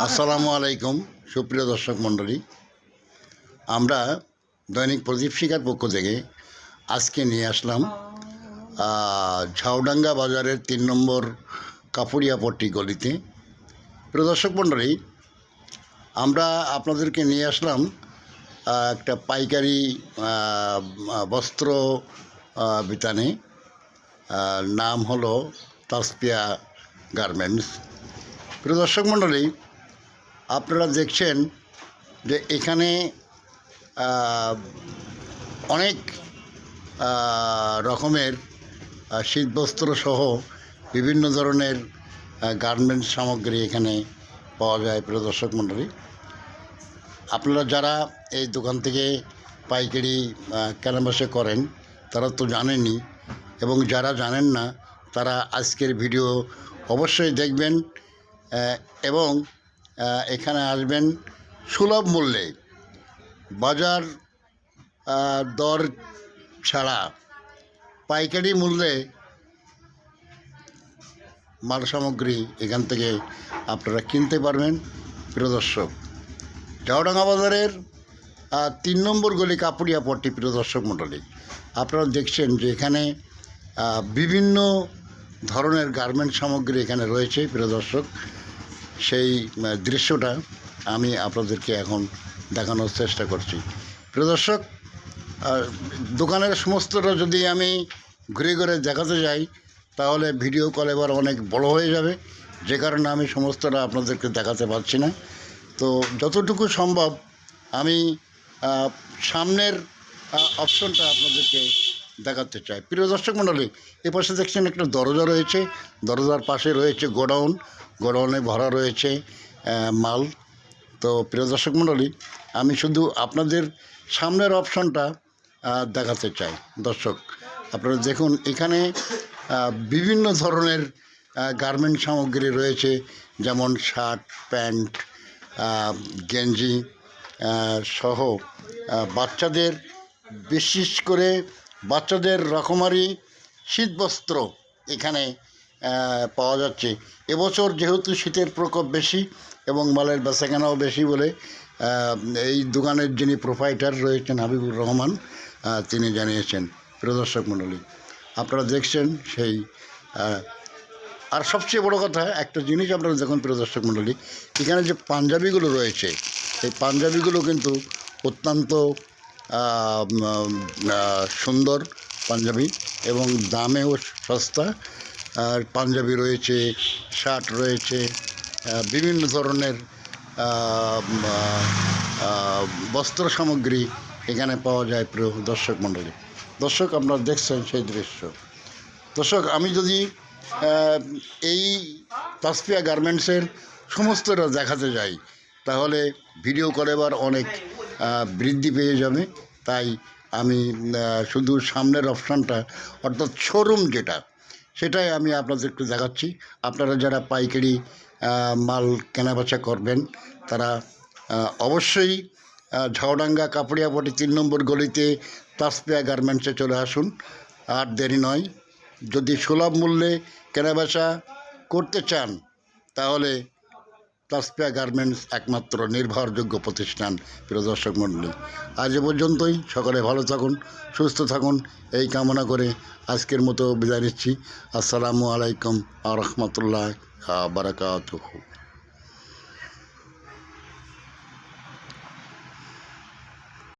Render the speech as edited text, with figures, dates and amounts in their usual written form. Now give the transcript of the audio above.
আসসালামু আলাইকুম সুপ্রিয় দর্শক মণ্ডলী, আমরা দৈনিক প্রদীপ শিখার পক্ষ থেকে আজকে নিয়ে আসলাম ঝাউডাঙ্গা বাজারের ৩ নম্বর কাপুরিয়াপট্টি গলিতে। প্রিয় দর্শক মণ্ডলী, আমরা আপনাদেরকে নিয়ে আসলাম একটা পাইকারি বস্ত্র বিতানে। নাম হলো তাসপিয়া গার্মেন্টস। প্রিয় দর্শক মণ্ডলী, আপনারা দেখছেন যে এখানে অনেক রকমের শীতবস্ত্র সহ বিভিন্ন ধরনের গার্মেন্টস সামগ্রী এখানে পাওয়া যায়। প্রিয় দর্শক মণ্ডলী, আপনারা যারা এই দোকান থেকে পাইকারি কেনাবেচা করেন তারা তো জানেনই, এবং যারা জানেন না তারা আজকের ভিডিও অবশ্যই দেখবেন এবং এখানে আসবেন সুলভ মূল্যে। বাজার দর ছাড়া পাইকারি মূল্যে মাল সামগ্রী এখান থেকে আপনারা কিনতে পারবেন। প্রিয় দর্শক, ঝাউডাঙ্গা বাজারের ৩ নম্বর গলি কাপুরিয়াপট্টি। প্রিয় দর্শক মণ্ডলী, আপনারা দেখছেন যে এখানে বিভিন্ন ধরনের গার্মেন্টস সামগ্রী এখানে রয়েছে। প্রিয় দর্শক, সেই দৃশ্যটা আমি আপনাদেরকে এখন দেখানোর চেষ্টা করছি। প্রিয় দর্শক, দোকানের সমস্তটা যদি আমি ঘুরে ঘুরে দেখাতে যাই তাহলে ভিডিও কল এবার অনেক বড় হয়ে যাবে, যে কারণে আমি সমস্তটা আপনাদেরকে দেখাতে পারছি না। তো যতটুকু সম্ভব আমি সামনের অপশনটা আপনাদেরকে দেখাতে চাই। প্রিয় দর্শক মণ্ডলী, এ পাশে দেখছেন একটা দরজা রয়েছে, দরজার পাশে রয়েছে গোডাউনে ভরা রয়েছে মাল। তো প্রিয় দর্শক মণ্ডলী, আমি শুধু আপনাদের সামনের অপশনটা দেখাতে চাই। দর্শক, আপনারা দেখুন এখানে বিভিন্ন ধরনের গার্মেন্ট সামগ্রী রয়েছে, যেমন শার্ট, প্যান্ট, গেঞ্জি সহ বাচ্চাদের, বিশেষ করে বাচ্চাদের রকমারি শীতবস্ত্র এখানে পাওয়া যাচ্ছে। এবছর যেহেতু শীতের প্রকোপ বেশি এবং মালের বেচাকেনাও বেশি বলে এই দোকানের যিনি প্রোপাইটার রয়েছেন হাবিবুর রহমান, তিনি জানিয়েছেন। প্রিয় দর্শক মণ্ডলী, আপনারা দেখছেন সেই আর সবচেয়ে বড় কথা একটা জিনিস আপনারা দেখুন। প্রিয় দর্শক মণ্ডলী, এখানে যে পাঞ্জাবিগুলো রয়েছে এই পাঞ্জাবিগুলো কিন্তু অত্যন্ত সুন্দর পাঞ্জাবি এবং দামেও সস্তা। আর পাঞ্জাবি রয়েছে, শার্ট রয়েছে, বিভিন্ন ধরনের বস্ত্র সামগ্রী এখানে পাওয়া যায়। প্রিয় দর্শক মণ্ডলী, দর্শক আপনারা দেখছেন সেই দৃশ্য। দর্শক, আমি যদি এই তাসপিয়া গার্মেন্টসের সমস্তটা দেখাতে যাই তাহলে ভিডিও করাবার অনেক বৃদ্ধি পেয়ে যাবে। তাই আমি শুধু সামনের অপশানটা, অর্থাৎ শোরুম যেটা, সেটাই আমি আপনাদেরকে দেখাচ্ছি। আপনারা যারা পাইকারি মাল কেনাবেচা করবেন তারা অবশ্যই ঝাউডাঙ্গা কাপুরিয়াপট্টি ৩ নম্বর গলিতে তাসপিয়া গার্মেন্টসে চলে আসুন। আর দেরি নয়, যদি সুলভ মূল্যে কেনাবেচা করতে চান তাহলে তাসপিয়া গার্মেন্টস একমাত্র নির্ভরযোগ্য প্রতিষ্ঠান। প্রিয় দর্শক মণ্ডলী, আজ এ পর্যন্তই। সকলে ভালো থাকুন, সুস্থ থাকুন, এই কামনা করে আজকের মতো বিদায় নিচ্ছি। আসসালামু আলাইকুম ওয়া রাহমাতুল্লাহি ওয়া বারাকাতুহু।